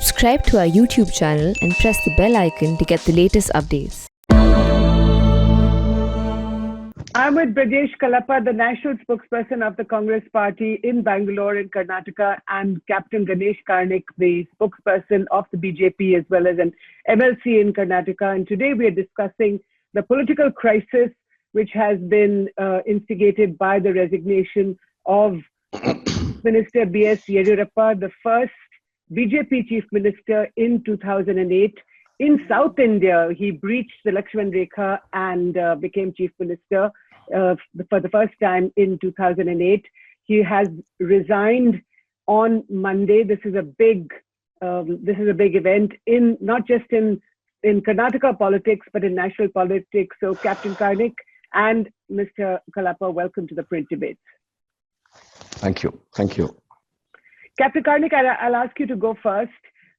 Subscribe to our YouTube channel and press the bell icon to get the latest updates. I'm with Brajesh Kalapa, the national spokesperson of the Congress Party in Bangalore in Karnataka, and Captain Ganesh Karnik, the spokesperson of the BJP as well as an MLC in Karnataka. And today we are discussing the political crisis which has been instigated by the resignation of Minister B.S. Yediyurappa, the first BJP chief minister in 2008. In South India, he breached the Lakshman Rekha and became chief minister for the first time in 2008. He has resigned on Monday. This is a big event in not just in Karnataka politics but in national politics. So, Captain Karnik and Mr. Kalapa, welcome to the Print Debates. Thank you. Thank you. Captain Karnik, I'll ask you to go first.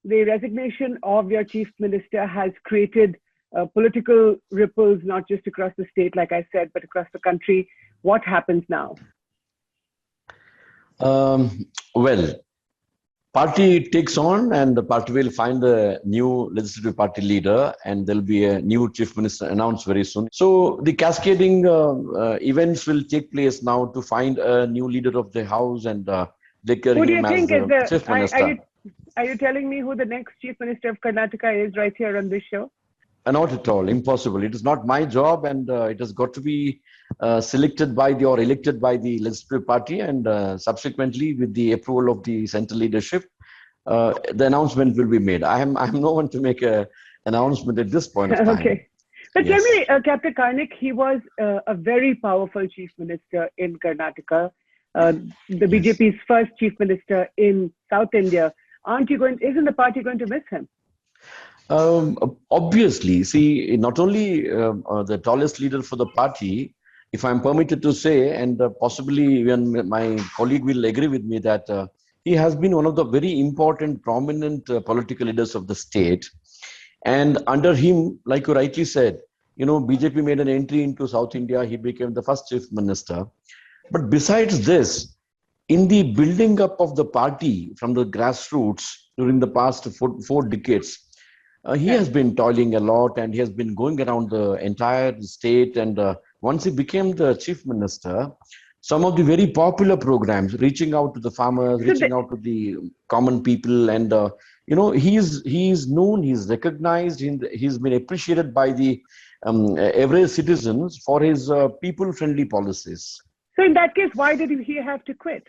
The resignation of your chief minister has created political ripples, not just across the state, like I said, but across the country. What happens now? Well, party takes on and the party will find a new legislative party leader and there'll be a new chief minister announced very soon. So the cascading events will take place now to find a new leader of the house and declare who do you him think as is the chief minister. Are you telling me who the next chief minister of Karnataka is right here on this show? Not at all. Impossible. It is not my job and it has got to be selected by or elected by the legislative party and subsequently with the approval of the central leadership, the announcement will be made. I'm no one to make an announcement at this point of time. Okay. But Yes. tell me, Captain Karnik, he was a very powerful chief minister in Karnataka, the BJP's first chief minister in South India. Isn't the party going to miss him? Obviously, see, not only the tallest leader for the party, if I'm permitted to say, and possibly even my colleague will agree with me that he has been one of the very important, prominent political leaders of the state. And under him, like you rightly said, BJP made an entry into South India. He became the first chief minister. But besides this, in the building up of the party from the grassroots during the past four decades, he has been toiling a lot and he has been going around the entire state. And once he became the chief minister, some of the very popular programs, reaching out to the farmers, reaching out to the common people, and he is known, he's recognized, he's been appreciated by the average citizens for his people-friendly policies. So in that case, why did he have to quit?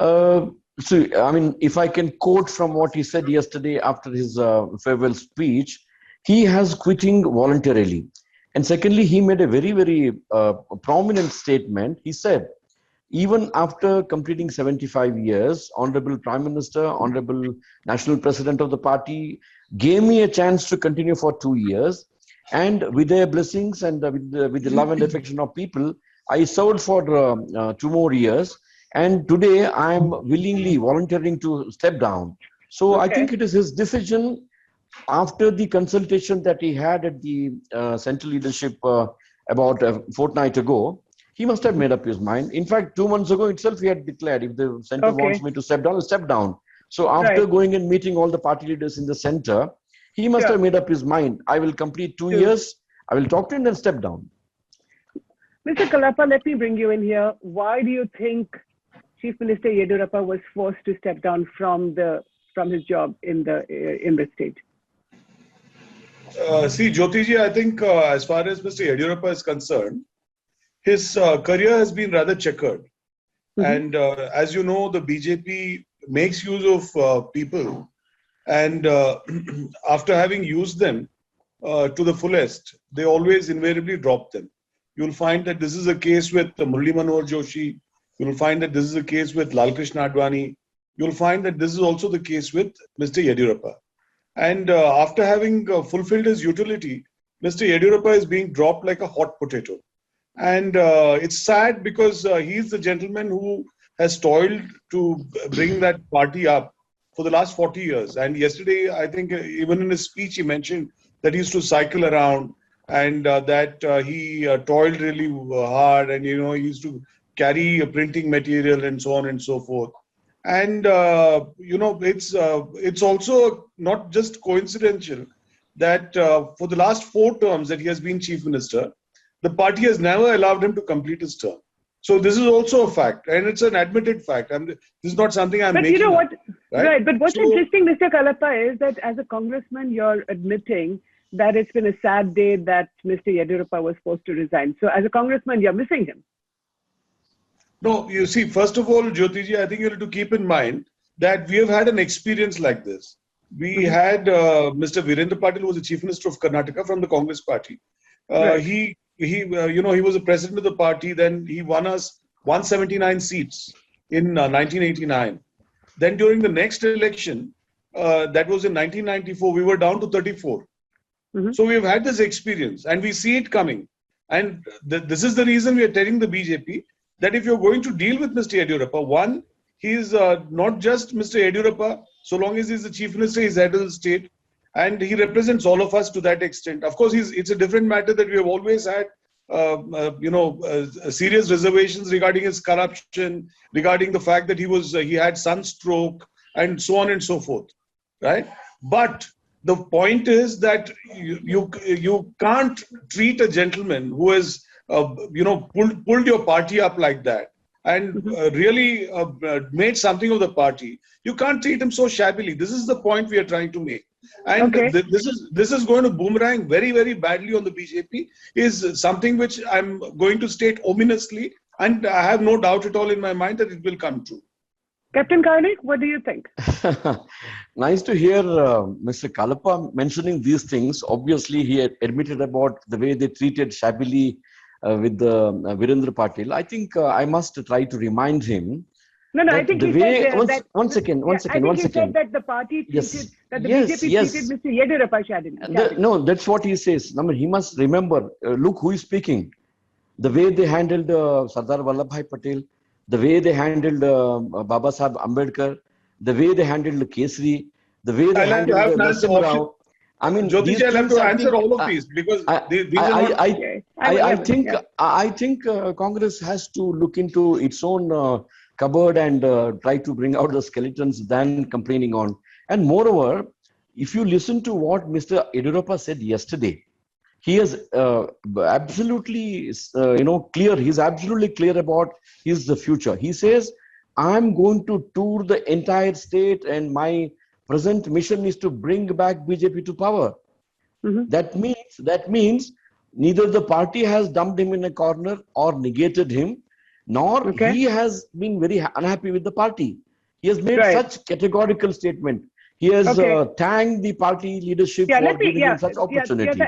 So, I mean, if I can quote from what he said yesterday after his farewell speech, he has quitting voluntarily. And secondly, he made a very, very prominent statement. He said, even after completing 75 years, Honorable Prime Minister, Honorable National President of the party gave me a chance to continue for 2 years. And with their blessings and with the love and affection of people, I served for 2 more years. And today I am willingly volunteering to step down. So I think it is his decision after the consultation that he had at the central leadership about a fortnight ago. He must have made up his mind. In fact, 2 months ago itself, he had declared if the center wants me to step down, I'll step down. So after going and meeting all the party leaders in the center, he must have made up his mind. I will complete 2 years. I will talk to him and step down. Mr. Kalapa, let me bring you in here. Why do you think Chief Minister Yediyurappa was forced to step down from his job in the state? See, Jyotiji, I think as far as Mr. Yediyurappa is concerned, his career has been rather checkered. And as you know, the BJP makes use of people, and after having used them to the fullest, they always invariably drop them. You'll find that this is a case with Murli Manohar Joshi. You'll find that this is the case with Lal Krishna Advani. You'll find that this is also the case with Mr. Yediyurappa. And after having fulfilled his utility, Mr. Yediyurappa is being dropped like a hot potato. And it's sad because he's the gentleman who has toiled to bring that party up for the last 40 years. And yesterday, I think even in his speech, he mentioned that he used to cycle around and that he toiled really hard and, he used to carry printing material and so on and so forth. And it's also not just coincidental that for the last 4 terms that he has been chief minister, the party has never allowed him to complete his term. So this is also a fact, and it's an admitted fact. This is not something I'm But making you know up, what? Right. But what's So- interesting, Mr. Kalappa, is that as a congressman, you're admitting that it's been a sad day that Mr. Yediyurappa was forced to resign. So as a congressman, you're missing him. No, you see, first of all, Jyotiji, I think you have to keep in mind that we have had an experience like this. We had Mr. Virendra Patil, who was the chief minister of Karnataka from the Congress party. Right. He was the president of the party. Then he won us 179 seats in 1989. Then during the next election, that was in 1994, we were down to 34. So we've had this experience, and we see it coming. And this is the reason we are telling the BJP that if you're going to deal with Mr. Yediyurappa, one, he's not just Mr. Yediyurappa. So long as he's the chief minister, he's head of the state, and he represents all of us to that extent. Of course, it's a different matter that we have always had, serious reservations regarding his corruption, regarding the fact that he had sunstroke, and so on and so forth, right? But the point is that you can't treat a gentleman who has pulled your party up like that and really made something of the party. You can't treat him so shabbily. This is the point we are trying to make. And this is going to boomerang very, very badly on the BJP, is something which I'm going to state ominously, and I have no doubt at all in my mind that it will come true. Captain Karnik, what do you think? Nice to hear Mr. Kalappa mentioning these things. Obviously, he had admitted about the way they treated shabbily with Virendra Patil. I think I must try to remind him. No, I think he said one second. He said that the party treated, that the BJP treated Mr. Yediyurappa shabbily. No, that's what he says. He must remember, look who is speaking. The way they handled Sardar Vallabhbhai Patel, the way they handled Baba Sahib Ambedkar, the way they handled Kesri, the way they handled Narasimha Rao. I mean, Jyotiji, I'll have to answer all of these because I think Congress has to look into its own cupboard and try to bring out the skeletons than complaining on. And moreover, if you listen to what Mr. Yediyurappa said yesterday, he is absolutely clear. He's absolutely clear about the future. He says, I'm going to tour the entire state and my present mission is to bring back BJP to power. That means neither the party has dumped him in a corner or negated him, nor he has been very unhappy with the party. He has made such categorical statement. He has thanked the party leadership for giving him such opportunity.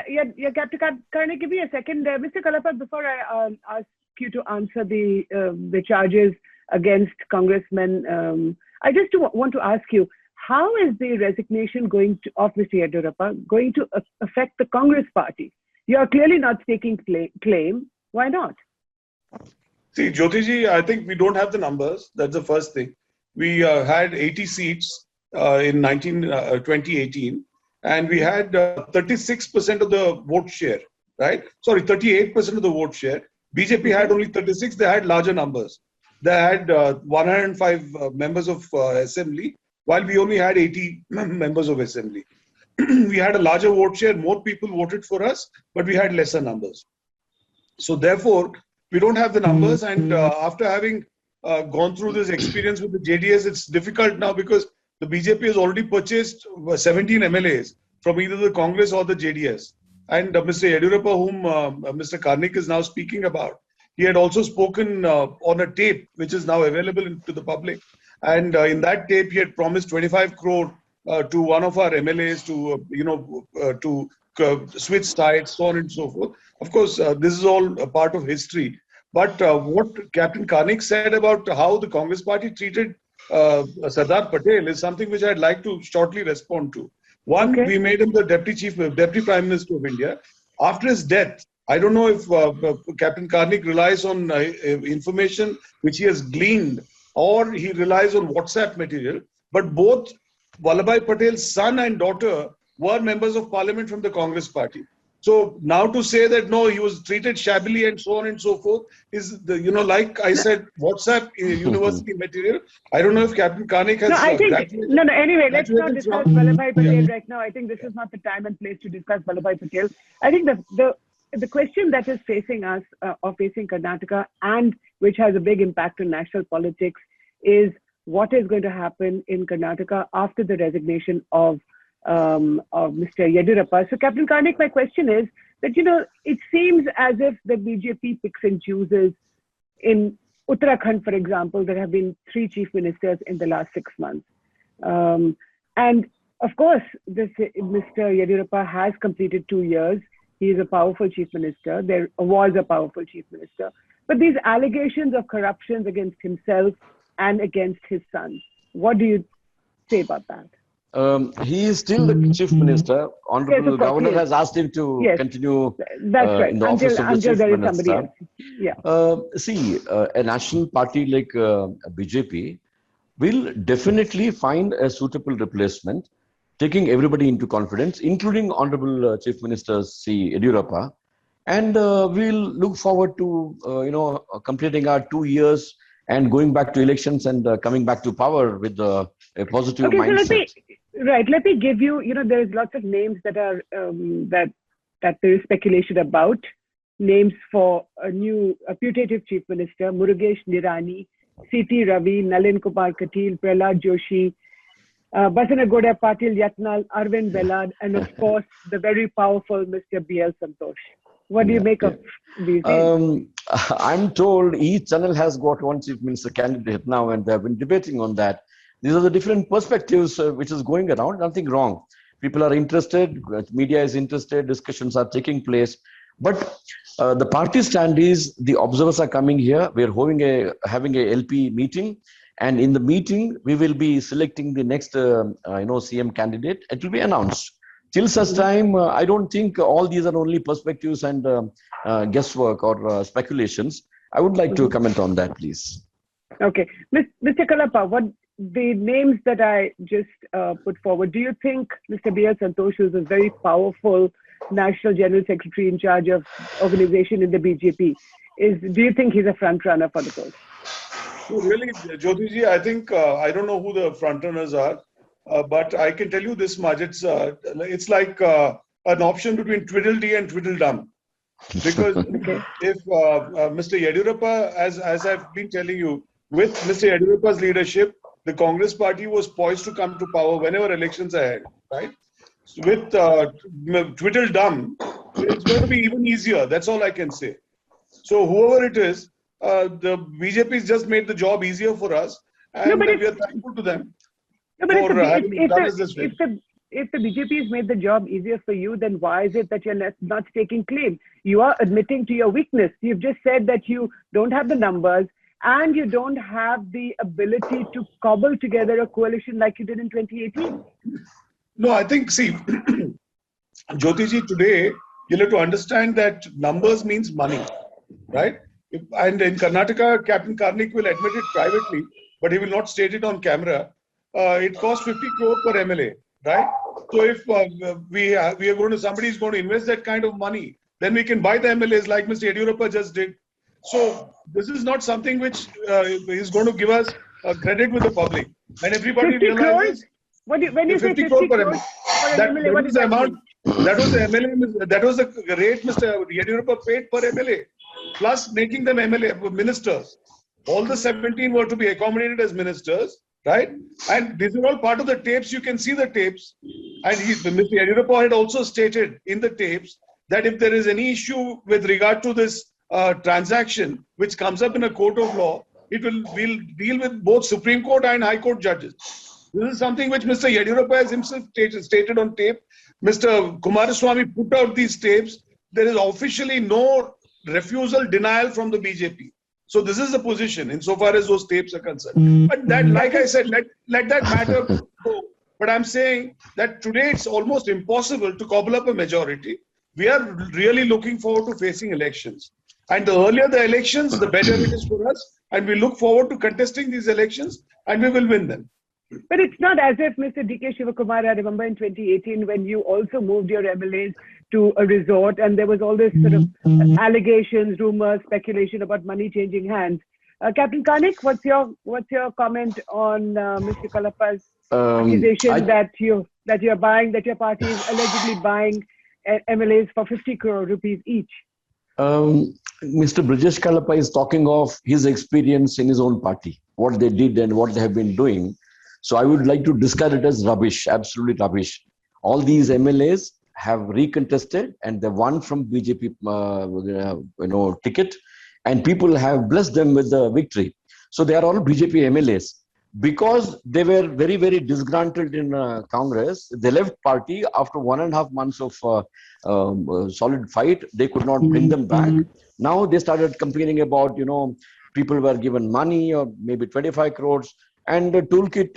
Captain Karnik, give me a second. Mr. Kalappa, before I ask you to answer the charges against congressmen, I just want to ask you, how is the resignation of Mr. Yediyurappa going to affect the Congress party? You are clearly not taking claim. Why not? See, Jyotiji, I think we don't have the numbers. That's the first thing. We had 80 seats in 2018, and we had 36% of the vote share, right? Sorry, 38% of the vote share. BJP had only 36. They had larger numbers. They had 105 members of assembly, while we only had 80 members of assembly. We had a larger vote share. More people voted for us, but we had lesser numbers. So therefore, we don't have the numbers. And after having gone through this experience with the JDS, it's difficult now because the BJP has already purchased 17 MLAs from either the Congress or the JDS. And Mr. Yediyurappa, whom Mr. Karnik is now speaking about, he had also spoken on a tape, which is now available to the public. And in that tape, he had promised 25 crore to one of our MLAs to switch sides, so on and so forth. Of course, this is all a part of history. But what Captain Karnik said about how the Congress party treated Sardar Patel is something which I'd like to shortly respond to. One, we made him the Deputy Prime Minister of India. After his death, I don't know if Captain Karnik relies on information which he has gleaned or he relies on WhatsApp material, but both Vallabhbhai Patel's son and daughter were members of parliament from the Congress party. So now to say that no, he was treated shabbily and so on and so forth is like I said, WhatsApp university material. I don't know if Captain Karnik has No, I think Anyway, let's not graduated discuss from- Vallabhbhai Patel right now. I think this is not the time and place to discuss Vallabhbhai Patel. I think the question that is facing us or facing Karnataka, and which has a big impact on national politics, is what is going to happen in Karnataka after the resignation of Mr. Yediyurappa. So, Captain Karnik, my question is that, it seems as if the BJP picks and chooses. In Uttarakhand, for example, there have been 3 chief ministers in the last 6 months. And of course, Mr. Yediyurappa has completed 2 years. He is a powerful chief minister. There was a powerful chief minister. But these allegations of corruption against himself and against his son, what do you say about that? He is still the chief minister. Honorable Yes, of course, Governor he is. has asked him to Yes. continue That's right. in the office of the Until chief there is minister. somebody else. Yeah. See, a national party like BJP will definitely find a suitable replacement, taking everybody into confidence, including Honorable Chief Minister C. Yediyurappa. And we'll look forward to, completing our 2 years and going back to elections and coming back to power with a positive mindset. So let me give you, there's lots of names that are, that there is speculation about. Names for a putative chief minister: Murugesh Nirani, C.T. Ravi, Nalin Kumar Katil, Prahlad Joshi, Basanagoda Patil Yatnal, Arvind Belad, and of course, the very powerful Mr. B.L. Santosh. What do you make of these names? I'm told each channel has got one chief minister candidate now, and they have been debating on that. These are the different perspectives which is going around. Nothing wrong. People are interested, media is interested, discussions are taking place. But the party stand is the observers are coming here. We're having a LP meeting, and in the meeting we will be selecting the next CM candidate. It will be announced. Till such time, I don't think all these are only perspectives and guesswork or speculations. I would like to comment on that, please. Okay. Mr. Kalappa, what the names that I just put forward, do you think Mr. B.L. Santosh, who is a very powerful National General Secretary in charge of organization in the BJP, do you think he's a front runner for the post? So really, Jyotiji, I think, I don't know who the front runners are, but I can tell you this much. It's like an option between Twiddledee and Twiddledum. Because if Mr. Yediyurappa, as I've been telling you, with Mr. Yediyurappa's leadership, the Congress party was poised to come to power whenever elections are held, right? So with Twiddledum, it's going to be even easier. That's all I can say. So whoever it is, the BJP has just made the job easier for us, and we are thankful to them for having done us this way. If the BJP has made the job easier for you, then why is it that you're not taking claim? You are admitting to your weakness. You've just said that you don't have the numbers and you don't have the ability to cobble together a coalition like you did in 2018. No, I think, see, Jyotiji, today, you'll have to understand that numbers means money, right? And in Karnataka, Captain Karnik will admit it privately, but he will not state it on camera. It costs 50 crore per MLA, right? So if somebody is going to invest that kind of money, then we can buy the MLAs like Mr. Yediyurappa just did. So this is not something which is going to give us credit with the public. And everybody 50 realizes... When you say 50 crores for an MLA, what is the amount? That was the MLA. That was the rate Mr. Yediyurappa paid per MLA, plus making them MLA ministers. All the 17 were to be accommodated as ministers, right? And these are all part of the tapes. You can see the tapes. And Mr. Yediyurappa had also stated in the tapes that if there is any issue with regard to this transaction, which comes up in a court of law, we'll deal with both Supreme Court and High Court judges. This is something which Mr. Yediyurappa has himself stated on tape. Mr. Kumaraswamy put out these tapes. There is officially no refusal, denial from the BJP. So this is the position insofar as those tapes are concerned. But that, like I said, let that matter go. But I'm saying that today it's almost impossible to cobble up a majority. We are really looking forward to facing elections. And the earlier the elections, the better it is for us. And we look forward to contesting these elections and we will win them. But it's not as if Mr. D.K. Shivakumar, I remember in 2018 when you also moved your MLAs to a resort and there was all this sort of allegations, rumors, speculation about money changing hands. Captain Karnik, what's your comment on Mr. Kalappa's accusation that your party is allegedly buying MLAs for 50 crore rupees each? Mr. Brajesh Kalappa is talking of his experience in his own party, what they did and what they have been doing. So I would like to discard it as rubbish, absolute rubbish. All these MLAs have recontested and they won from BJP, ticket, and people have blessed them with the victory. So they are all BJP MLAs. Because they were very, very disgruntled in Congress, they left party after 1.5 months of solid fight. They could not bring them back. Now they started complaining about, people were given money or maybe 25 crores. And the toolkit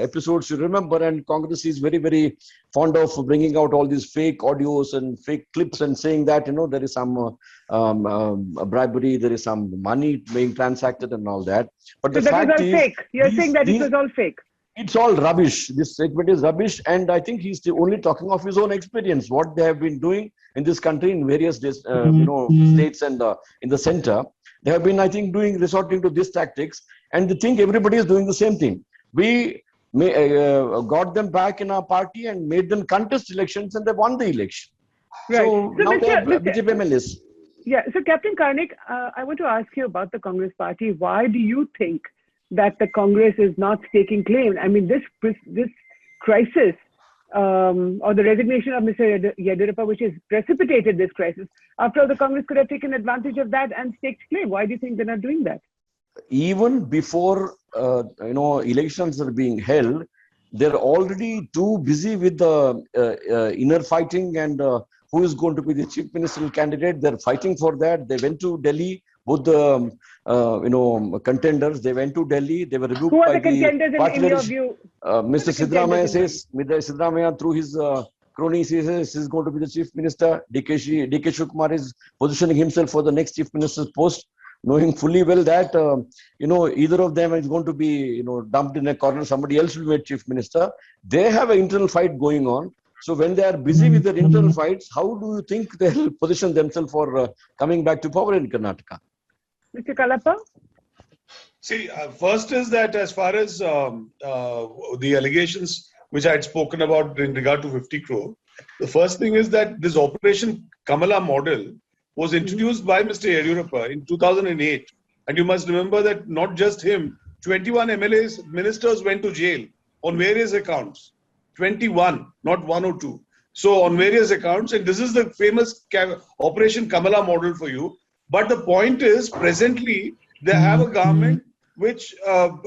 episodes you remember, and Congress is very, very fond of bringing out all these fake audios and fake clips and saying that, there is some bribery, there is some money being transacted and all that. But so the fact is, fake. You're saying that it was all fake. It's all rubbish. This segment is rubbish. And I think he's only talking of his own experience, what they have been doing in this country in various states and in the center. They have been, I think, resorting to these tactics. And they think everybody is doing the same thing. We got them back in our party and made them contest elections and they won the election. Right. So now they are BJP MLAs. Yeah. So Captain Karnik, I want to ask you about the Congress party. Why do you think that the Congress is not staking claim? I mean, this crisis or the resignation of Mr. Yediyurappa, which has precipitated this crisis, after all, the Congress could have taken advantage of that and staked claim. Why do you think they're not doing that? Even before elections are being held, they're already too busy with the inner fighting and who is going to be the chief ministerial candidate. They're fighting for that. They went to Delhi. Both the contenders, they went to Delhi. They were rebuked by the contenders in your view? Mr. Siddaramaiah says, Mr. Siddaramaiah through his cronies, he says he's going to be the chief minister. D.K. Shivakumar is positioning himself for the next chief minister's post, knowing fully well that, either of them is going to be, dumped in a corner. Somebody else will be chief minister. They have an internal fight going on. So when they are busy with their internal fights, how do you think they'll position themselves for coming back to power in Karnataka? Mr. Kalappa? See, first is that as far as the allegations which I had spoken about in regard to 50 crore, the first thing is that this Operation Kamala model was introduced by Mr. Yediyurappa in 2008. And you must remember that not just him, 21 MLAs, ministers went to jail on various accounts. 21, not 1 or 2. So on various accounts, and this is the famous Operation Kamala model for you. But the point is, presently, they have a government which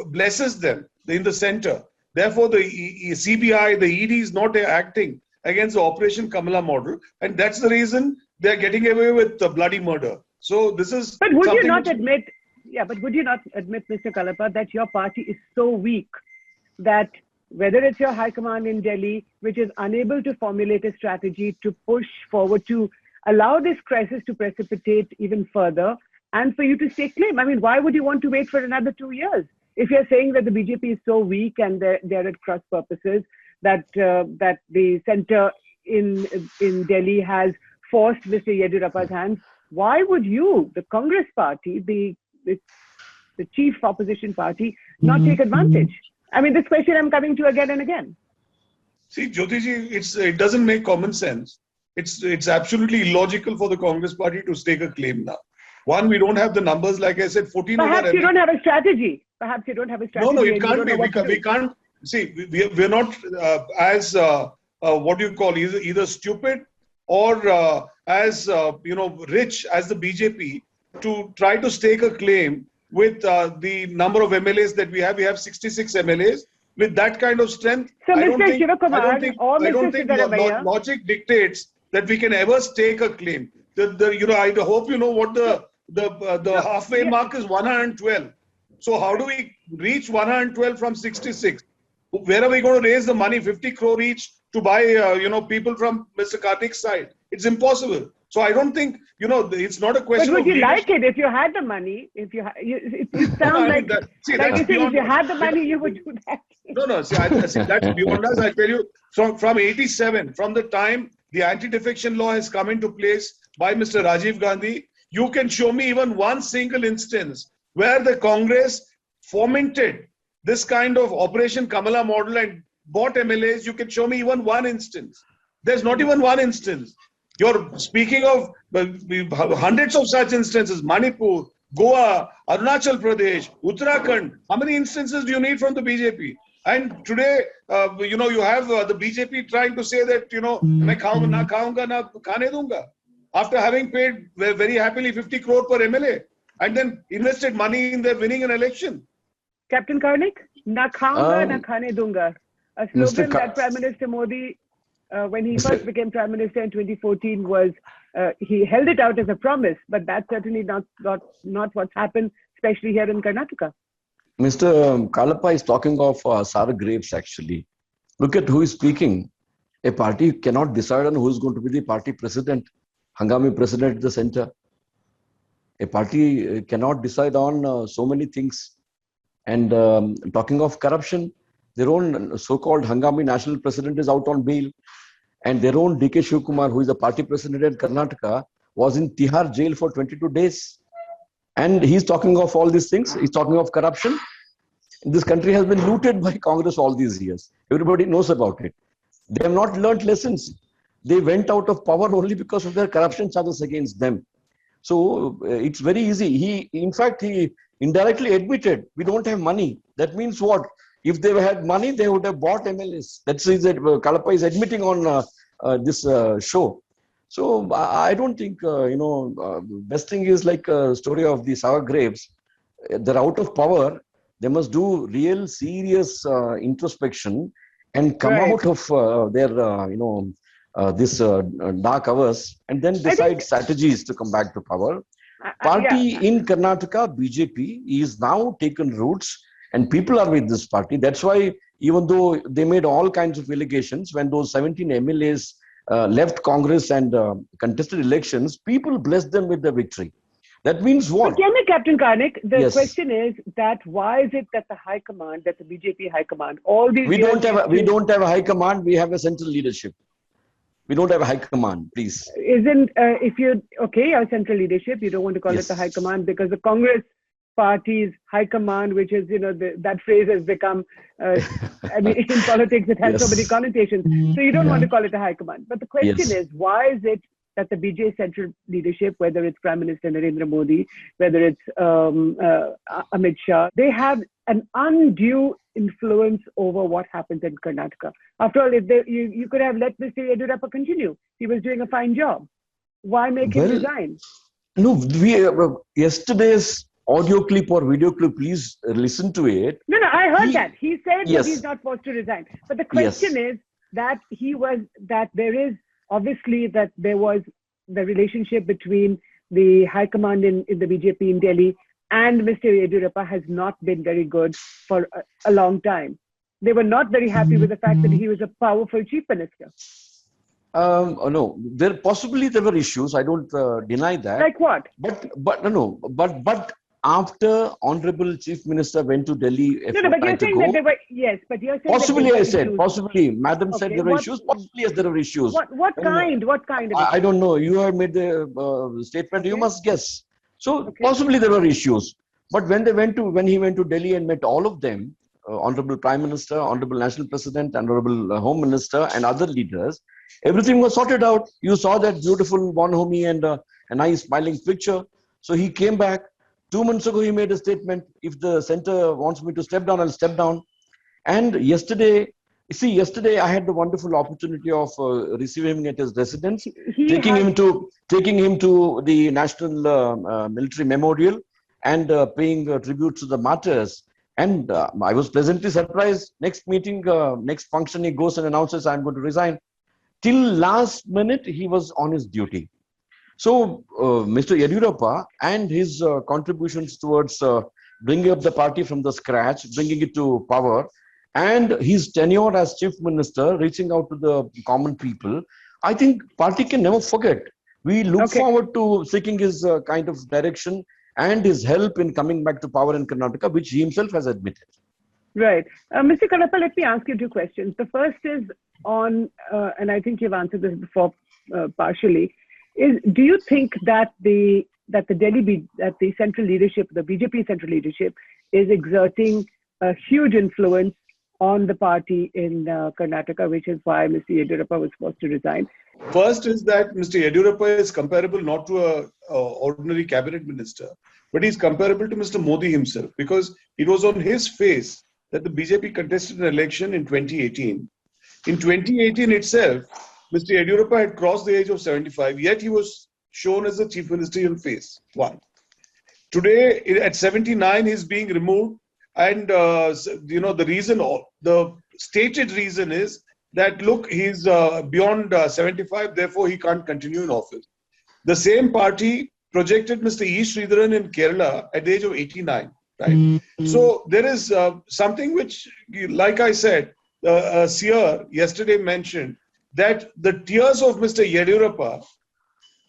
blesses them in the center. Therefore, the CBI, the ED is not acting against the Operation Kamala model. And that's the reason they're getting away with the bloody murder. So this is. But would you not admit, Mr. Kalappa, that your party is so weak that whether it's your high command in Delhi, which is unable to formulate a strategy to push forward to allow this crisis to precipitate even further and for you to stake claim? I mean, why would you want to wait for another 2 years? If you're saying that the BJP is so weak and they're at cross purposes, that the center in Delhi has forced Mr. Yediyurappa's hands, why would you, the Congress party, the chief opposition party, not take advantage? I mean, this question I'm coming to again and again. See, Jyotiji, it doesn't make common sense. It's absolutely illogical for the Congress party to stake a claim now. One, we don't have the numbers, like I said, 14. Perhaps you don't have a strategy. Perhaps you don't have a strategy. No, it can't be. We can't. See, we're not as what do you call either stupid or as rich as the BJP to try to stake a claim with the number of MLAs that we have. We have 66 MLAs. With that kind of strength, so I don't think logic dictates that we can ever stake a claim. I hope you know what the halfway mark is 112. So how do we reach 112 from 66? Where are we going to raise the money, 50 crore each, to buy people from Mr. Karnik's side? It's impossible. So I don't think, it's not a But question would of you leadership. like it if you had the money? If you, it No, I sounds mean, like that, see, like that's you say, if beyond you us. had the money, you would do that. No. See, that's beyond us. I tell you, from 87, from the time the anti-defection law has come into place by Mr. Rajiv Gandhi, you can show me even one single instance where the Congress fomented this kind of Operation Kamala model and bought MLAs. You can show me even one instance. There's not even one instance. You're speaking of hundreds of such instances. Manipur, Goa, Arunachal Pradesh, Uttarakhand. How many instances do you need from the BJP? And today, you have the BJP trying to say that, मैं खाऊंगा ना खाऊंगा ना खाने दूंगा. After having paid very happily 50 crore per MLA and then invested money in their winning an election. Captain Karnik, na khaunga na khane dunga. A slogan that Prime Minister Modi, when he first became Prime Minister in 2014, was he held it out as a promise, but that's certainly not what's happened, especially here in Karnataka. Mr. Kalappa is talking of sour grapes, actually. Look at who is speaking. A party cannot decide on who is going to be the party president, Hangami president at the center. A party cannot decide on so many things. And talking of corruption, their own so-called Hangami national president is out on bail. And their own DK Shivkumar, who is the party president in Karnataka, was in Tihar jail for 22 days. And he's talking of all these things. He's talking of corruption. This country has been looted by Congress all these years. Everybody knows about it. They have not learned lessons. They went out of power only because of their corruption charges against them. So it's very easy. He indirectly admitted, we don't have money. That means what? If they had money, they would have bought MLAs. That's what Kalappa is admitting on this show. So I don't think, best thing is like a story of the sour grapes. They're out of power. They must do real serious introspection and come out of their, this dark hours and then decide strategies to come back to power. Party in Karnataka, BJP, is now taken roots and people are with this party. That's why even though they made all kinds of allegations, when those 17 MLAs left Congress and contested elections, people blessed them with the victory. That means what? But Captain Karnik, the question is that why is it that the high command, that the BJP high command, all these we don't have a high command. We have a central leadership. We don't have a high command, please. Isn't our central leadership, you don't want to call it the high command because the Congress party's high command, which is, that phrase has become, in politics, it has so many connotations. So you don't want to call it a high command. But the question is, why is it that the BJP central leadership, whether it's Prime Minister Narendra Modi, whether it's Amit Shah, they have an undue influence over what happens in Karnataka? After all, if you could have let Mr. Yediyurappa continue. He was doing a fine job. Why make him resign? No, yesterday's audio clip or video clip, please listen to it. No, I heard that. He said that he's not forced to resign. But the question is that there was the relationship between the high command in the BJP in Delhi and Mr. Yediyurappa has not been very good for a long time. They were not very happy with the fact that he was a powerful chief minister. No, there were issues. I don't deny that. Like what? But after Honorable Chief Minister went to Delhi, but you're saying that there were but you're saying possibly, Madam said there were issues. Possibly, yes, there were issues. What kind of issues? I don't know. You have made the statement. You must guess. So possibly there were issues. But when he went to Delhi and met all of them, Honorable Prime Minister, Honorable National President, Honorable Home Minister, and other leaders, everything was sorted out. You saw that beautiful bonhomie and a nice smiling picture. So he came back. 2 months ago, he made a statement. If the center wants me to step down, I'll step down. And yesterday I had the wonderful opportunity of receiving him at his residence, taking him to the National Military Memorial and paying tribute to the martyrs. And I was pleasantly surprised. Next meeting, next function, he goes and announces, I'm going to resign. Till last minute, he was on his duty. So Mr. Yediyurappa and his contributions towards bringing up the party from the scratch, bringing it to power, and his tenure as chief minister, reaching out to the common people, I think party can never forget. We look Okay. forward to seeking his kind of direction and his help in coming back to power in Karnataka, which he himself has admitted. Right. Mr. Kalapa, let me ask you two questions. The first is on, and I think you've answered this before partially, is do you think that the central leadership, the BJP central leadership, is exerting a huge influence on the party in Karnataka, which is why Mr. Yediyurappa was forced to resign? First is that Mr. Yediyurappa is comparable not to a ordinary cabinet minister, but he's comparable to Mr. Modi himself, because it was on his face that the BJP contested an election in 2018. In 2018 itself, Mr. Yediyurappa had crossed the age of 75, yet he was shown as the chief ministerial face. One. Today, at 79, he's being removed, and the reason, the stated reason is that look, he's beyond 75, therefore he can't continue in office. The same party projected Mr. E. Sridharan in Kerala at the age of 89. Right. So there is something which, like I said, a seer yesterday mentioned that the tears of Mr. Yediyurappa,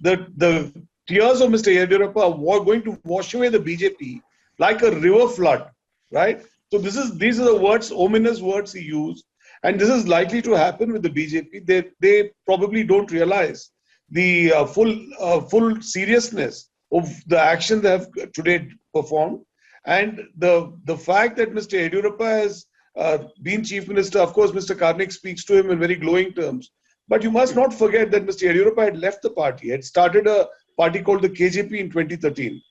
the tears of Mr. Yediyurappa are going to wash away the BJP like a river flood. Right. So these are the words, ominous words he used, and this is likely to happen with the BJP. They probably don't realize the full seriousness of the action they have today performed. And the fact that Mr. Yediyurappa has been chief minister, of course, Mr. Karnik speaks to him in very glowing terms. But you must not forget that Mr. Yediyurappa had left the party, had started a party called the KJP in 2013.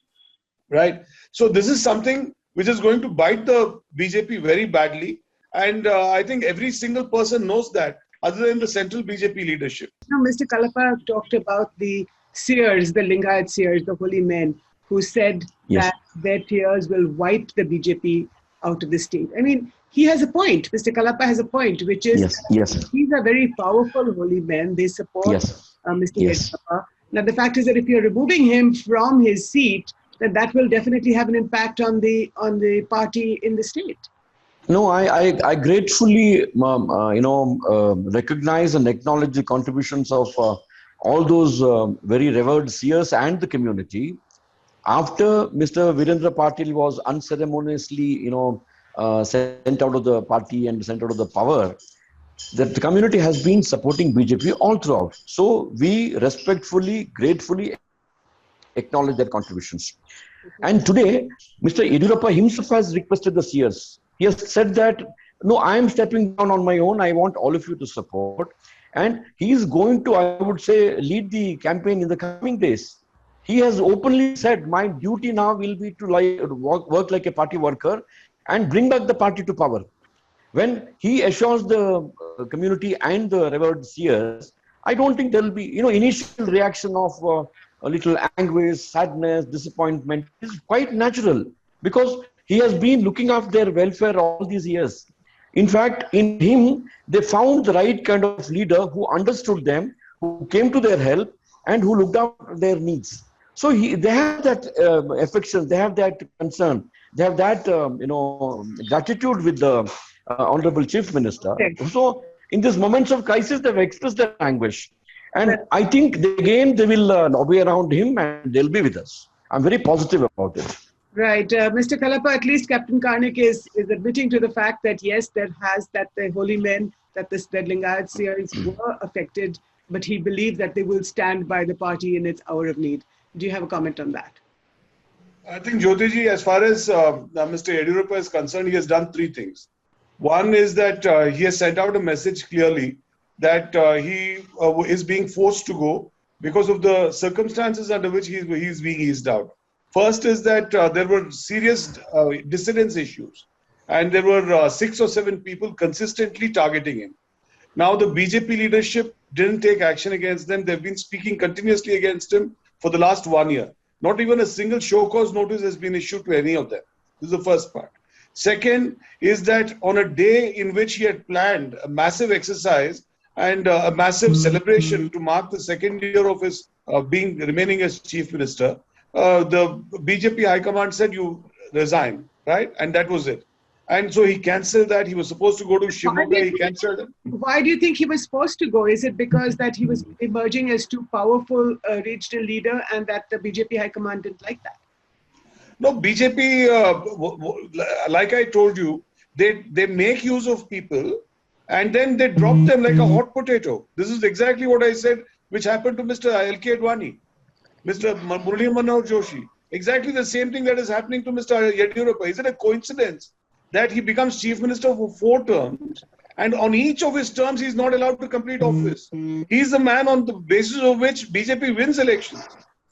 Right? So this is something which is going to bite the BJP very badly. And I think every single person knows that, other than the central BJP leadership. Now, Mr. Kalapa talked about the seers, the Lingayat seers, the holy men, who said that their tears will wipe the BJP out of the state. I mean, he has a point. Mr. Kalapa has a point, which is these are very powerful holy men. They support Mr. Yediyurappa. Now, the fact is that if you're removing him from his seat, then that will definitely have an impact on the party in the state. No, I gratefully, recognize and acknowledge the contributions of all those very revered seers and the community. After Mr. Virendra Patil was unceremoniously, sent out of the party and sent out of the power, that the community has been supporting BJP all throughout. So we respectfully, gratefully acknowledge their contributions. And today, Mr. Yediyurappa himself has requested the seers. He has said that, no, I am stepping down on my own. I want all of you to support. And he is going to, I would say, lead the campaign in the coming days. He has openly said, my duty now will be to work like a party worker and bring back the party to power. When he assures the community and the revered seers, I don't think there will be, initial reaction of a little anguish, sadness, disappointment is quite natural, because he has been looking after their welfare all these years. In fact, in him, they found the right kind of leader who understood them, who came to their help, and who looked after their needs. So they have that affection, they have that concern, they have that gratitude with the Honorable Chief Minister. So in these moments of crisis, they've expressed their anguish. And I think they will lobby around him and they'll be with us. I'm very positive about it. Right. Mr. Kalapa, at least Captain Karnik is admitting to the fact that, yes, that the holy men, that the Lingayat seers were affected, but he believes that they will stand by the party in its hour of need. Do you have a comment on that? I think, Jyotiji, as far as Mr. Yediyurappa is concerned, he has done three things. One is that he has sent out a message clearly that he is being forced to go because of the circumstances under which he is being eased out. First is that there were serious dissidence issues, and there were 6 or 7 people consistently targeting him. Now, the BJP leadership didn't take action against them. They've been speaking continuously against him for the last 1 year. Not even a single show cause notice has been issued to any of them. This is the first part. Second is that on a day in which he had planned a massive exercise and a massive celebration to mark the second year of his remaining as chief minister, the BJP High Command said, you resign, right? And that was it. And so he cancelled that. He was supposed to go to Shimoga. He cancelled it. Why do you think he was supposed to go? Is it because that he was emerging as too powerful a regional leader and that the BJP High Command didn't like that? No, BJP, like I told you, they make use of people and then they drop them like a hot potato. This is exactly what I said, which happened to Mr. L.K. Advani, Mr. Murali Manohar Joshi. Exactly the same thing that is happening to Mr. Yediyurappa. Is it a coincidence that he becomes chief minister for 4 terms and on each of his terms he's not allowed to complete office? He's the man on the basis of which BJP wins elections.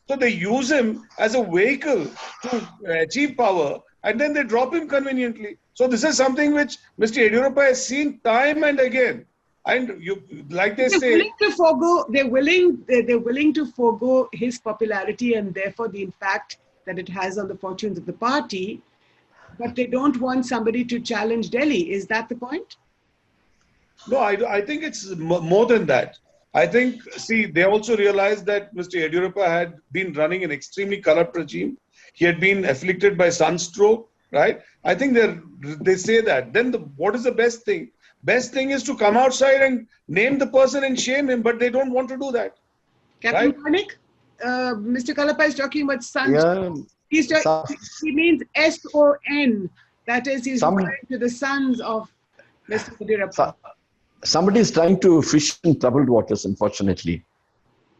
So they use him as a vehicle to achieve power and then they drop him conveniently. So this is something which Mr. Yediyurappa has seen time and again. And you, like they say, they're willing to forego his popularity and therefore the impact that it has on the fortunes of the party, but they don't want somebody to challenge Delhi. Is that the point? No, I think it's more than that. I think, see, they also realized that Mr. Yediyurappa had been running an extremely corrupt regime. He had been afflicted by sunstroke, right? I think they say that. Then what is the best thing? Best thing is to come outside and name the person and shame him, but they don't want to do that. Captain Right? Karnik, Mr. Kalapa is talking about sun. Yeah, He means S-O-N. That is, he's Some- referring to the sons of Mr. Yediyurappa. somebody is trying to fish in troubled waters, unfortunately.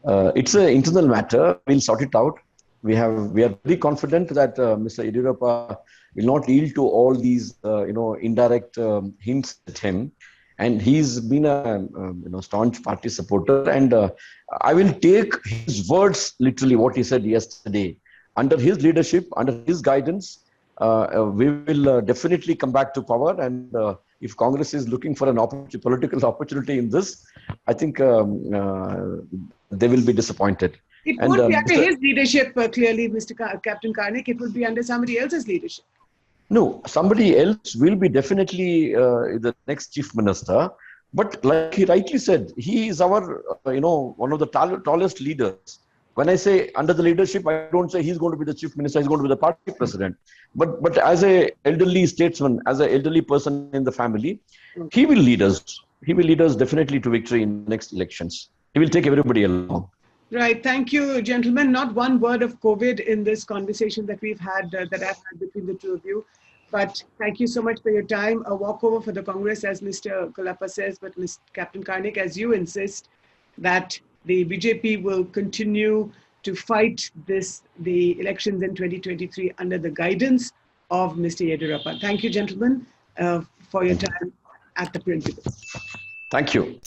It's an internal matter. We'll sort it out. We are very confident that Mr. Yediyurappa will not yield to all these, indirect hints at him. And he's been a staunch party supporter. And I will take his words literally, what he said yesterday. Under his leadership, under his guidance, we will definitely come back to power. And if Congress is looking for an political opportunity in this, I think they will be disappointed. It And, won't be under Mr. his leadership, clearly, Captain Karnik. It will be under somebody else's leadership. No, somebody else will be definitely the next chief minister. But like he rightly said, he is our, one of the tallest leaders. When I say under the leadership, I don't say he's going to be the chief minister, he's going to be the party president. But as a elderly statesman, as an elderly person in the family, he will lead us. He will lead us definitely to victory in the next elections. He will take everybody along. Right. Thank you, gentlemen. Not one word of COVID in this conversation that we've had, that I've had between the two of you. But thank you so much for your time. A walkover for the Congress, as Mr. Kalapa says, but Captain Karnik, as you insist, that the BJP will continue to fight the elections in 2023 under the guidance of Mr. Yediyurappa. Thank you, gentlemen, for your time at the principal. Thank you.